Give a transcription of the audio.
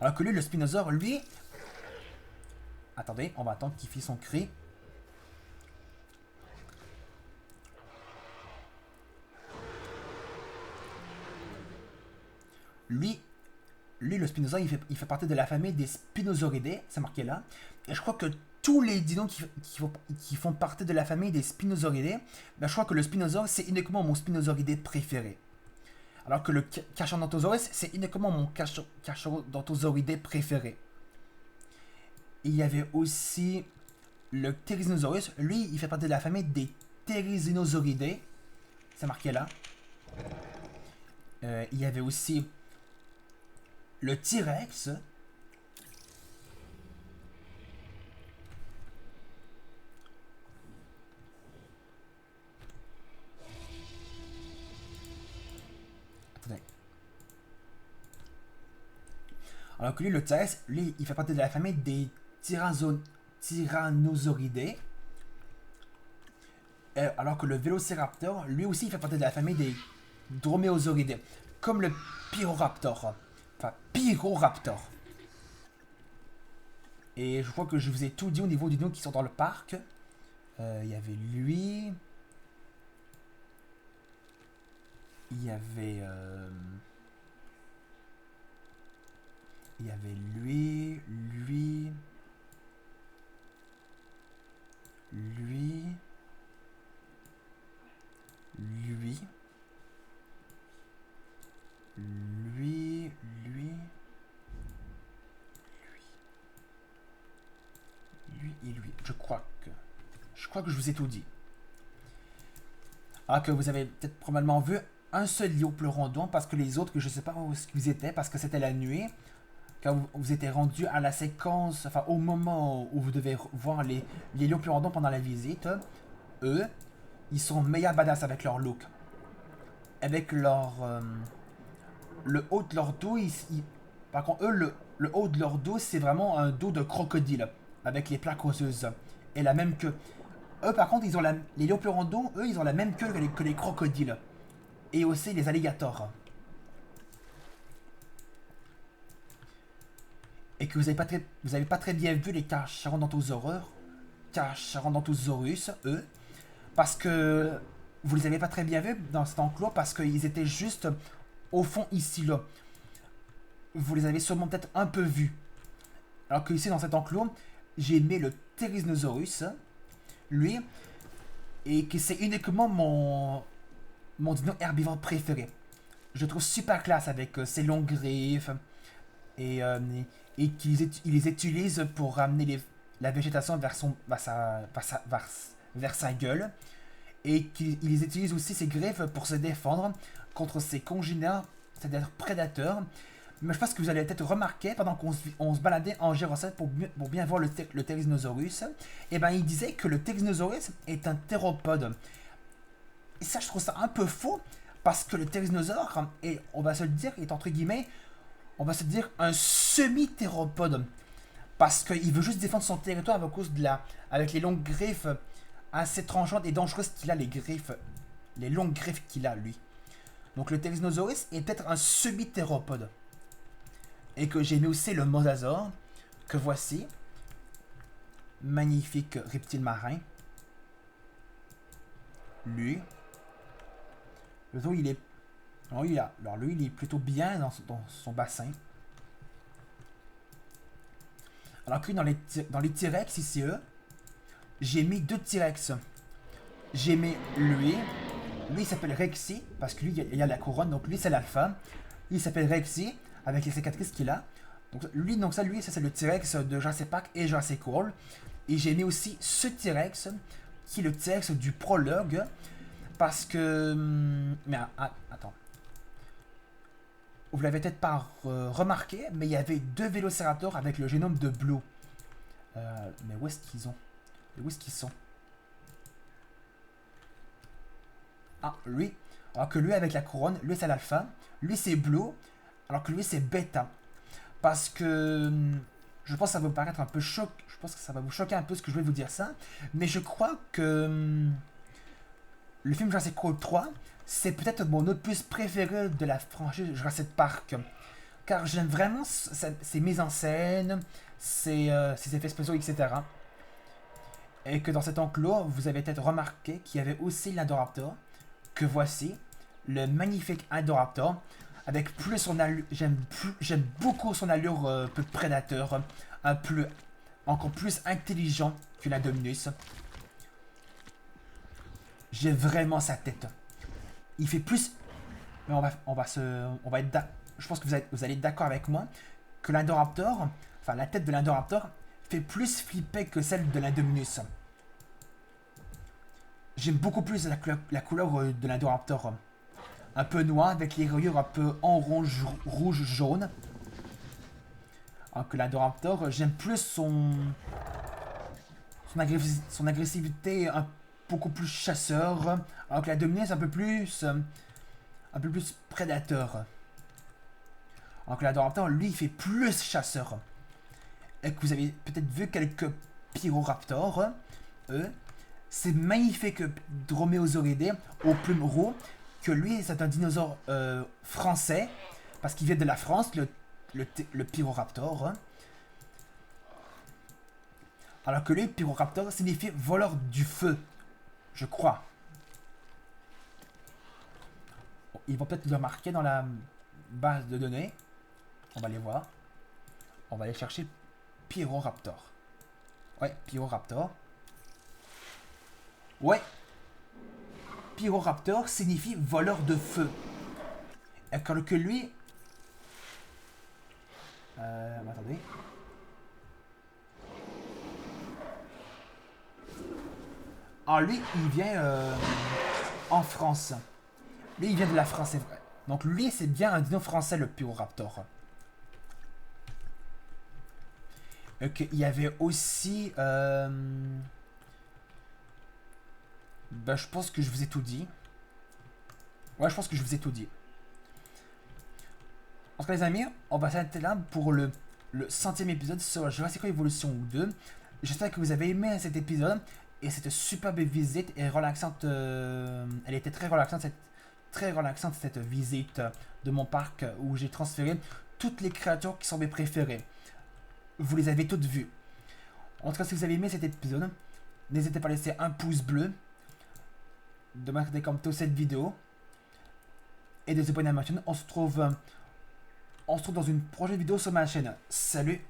Alors que lui, le Spinosaure, lui... Attendez, on va attendre qu'il fasse son cri. Lui, le Spinosaure, il fait partie de la famille des Spinosauridae, c'est marqué là. Et je crois que tous les dinos qui font partie de la famille des Spinosauridae, ben je crois que le Spinosaure, c'est uniquement mon Spinosauridé préféré. Alors que le Carcharodontosaurus, c'est uniquement mon Carcharodontosauridé préféré. Et il y avait aussi le Therizinosaurus. Lui, il fait partie de la famille des Therizinosauridae. C'est marqué là. Il y avait aussi le T-Rex. Attendez. Alors que lui, le T-Rex, lui, il fait partie de la famille des Tyrannosauridae. Alors que le Vélociraptor, lui aussi, il fait partie de la famille des Dromaeosauridae. Comme le Pyroraptor. Enfin, Pyroraptor. Et je crois que je vous ai tout dit au niveau des dinos qui sont dans le parc. Il y avait lui. Il y avait. Il y avait lui. Lui. Lui. Lui. Lui. Lui. Lui et lui. Je crois que je vous ai tout dit. Alors que vous avez peut-être probablement vu un seul Liopleurodon parce que les autres, que je ne sais pas où ils étaient parce que c'était la nuit. Quand vous étiez rendu à la séquence, enfin au moment où vous devez voir les Liopleurodons pendant la visite, eux, ils sont méga badass avec leur look. Avec leur. Le haut de leur dos, par contre, eux, le haut de leur dos, c'est vraiment un dos de crocodile. Avec les plaques osseuses. Et la même queue. Eux, par contre, les Liopleurodons, eux, ils ont la même queue que les crocodiles. Et aussi les alligators. Et que vous avez pas très bien vu les Carcharodontosaurus, eux. Parce que vous les avez pas très bien vus dans cet enclos parce qu'ils étaient juste au fond ici là. Vous les avez sûrement peut-être un peu vus. Alors que ici dans cet enclos, j'ai mis le Therizinosaurus, lui, et que c'est uniquement mon dino herbivore préféré. Je le trouve super classe avec ses longues griffes et, et qu'il les utilise pour ramener la végétation vers sa gueule. Et qu'il les utilise aussi ses griffes pour se défendre contre ses congénères, c'est-à-dire prédateurs. Mais je pense que vous allez peut-être remarquer pendant qu'on se baladait en Gyrocèle pour bien voir le Therizinosaurus, et ben il disait que le Therizinosaurus est un théropode. Et ça, je trouve ça un peu faux parce que le Therizinosaure, et on va se le dire, est entre guillemets, on va se dire un semi-théropode. Parce qu'il veut juste défendre son territoire à cause avec les longues griffes assez tranchantes et dangereuses qu'il a, les longues griffes qu'il a, lui. Donc le Therizinosaurus est peut-être un semi-théropode. Et que j'ai mis aussi le Mosasaure, que voici. Magnifique reptile marin. Lui. Le dos, il est. Alors lui, il est plutôt bien dans son bassin. Alors que dans les T-Rex, ici, eux, j'ai mis deux T-Rex. J'ai mis lui. Lui, il s'appelle Rexy, parce que lui, il y a la couronne, donc lui, c'est l'alpha. Lui, il s'appelle Rexy, avec les cicatrices qu'il a. Donc ça, c'est le T-Rex de Jurassic Park et Jurassic World. Et j'ai mis aussi ce T-Rex, qui est le T-Rex du prologue, parce que... Mais attends. Vous l'avez peut-être pas remarqué, mais il y avait deux vélociraptors avec le génome de Blue. Mais où est-ce qu'ils ont? Où est-ce qu'ils sont? Ah, lui. Alors que lui, avec la couronne, lui, c'est l'alpha. Lui, c'est Blue. Alors que lui, c'est bêta. Parce que je pense que ça va vous paraître un peu choc. Je pense que ça va vous choquer un peu ce que je vais vous dire ça. Mais je crois que le film Jurassic World 3, c'est peut-être mon opus préféré de la franchise Jurassic Park. car j'aime vraiment ses mises en scène, ses effets spéciaux, etc. Et que dans cet enclos, vous avez peut-être remarqué qu'il y avait aussi l'Indoraptor, que voici, le magnifique Indoraptor, avec plus son allure, j'aime beaucoup son allure peu prédateur, encore plus intelligent que l'Indominus. J'ai vraiment sa tête. Il fait plus, mais on va être, je pense que vous allez être d'accord avec moi que l'Indoraptor, enfin la tête de l'Indoraptor fait plus flipper que celle de l'Indominus. J'aime beaucoup plus la couleur de l'Indoraptor. Un peu noir avec les rayures un peu orange, rouge, jaune. Alors que l'Indoraptor, j'aime plus son agressivité beaucoup plus chasseur. Alors que l'Indominus un peu plus prédateur. Alors que l'Indoraptor, lui, il fait plus chasseur. Et que vous avez peut-être vu quelques Pyroraptors, eux. C'est magnifique Dromaeosauridae aux plumes roux, que lui, c'est un dinosaure français, parce qu'il vient de la France, le Pyroraptor. Alors que lui, Pyroraptor signifie voleur du feu, je crois. Bon, ils vont peut-être le marquer dans la base de données. On va les voir. On va aller chercher Pyroraptor. Ouais, Pyroraptor. Ouais. Pyroraptor signifie voleur de feu. Alors que lui... attendez. Ah, lui, il vient en France. Lui, il vient de la France, c'est vrai. Donc lui, c'est bien un dino français, le Pyroraptor. Ok, il y avait aussi... Ben, je pense que je vous ai tout dit. Ouais, je pense que je vous ai tout dit. En tout cas, les amis, on va s'arrêter là pour le 100e épisode sur Jurassic Evolution 2. J'espère que vous avez aimé cet épisode et cette superbe visite et relaxante. Elle était très relaxante cette visite de mon parc où j'ai transféré toutes les créatures qui sont mes préférées. Vous les avez toutes vues. En tout cas, si vous avez aimé cet épisode, n'hésitez pas à laisser un pouce bleu, de mettre des commentaires cette vidéo et de vous abonner à ma chaîne. On se retrouve dans une prochaine vidéo sur ma chaîne. Salut!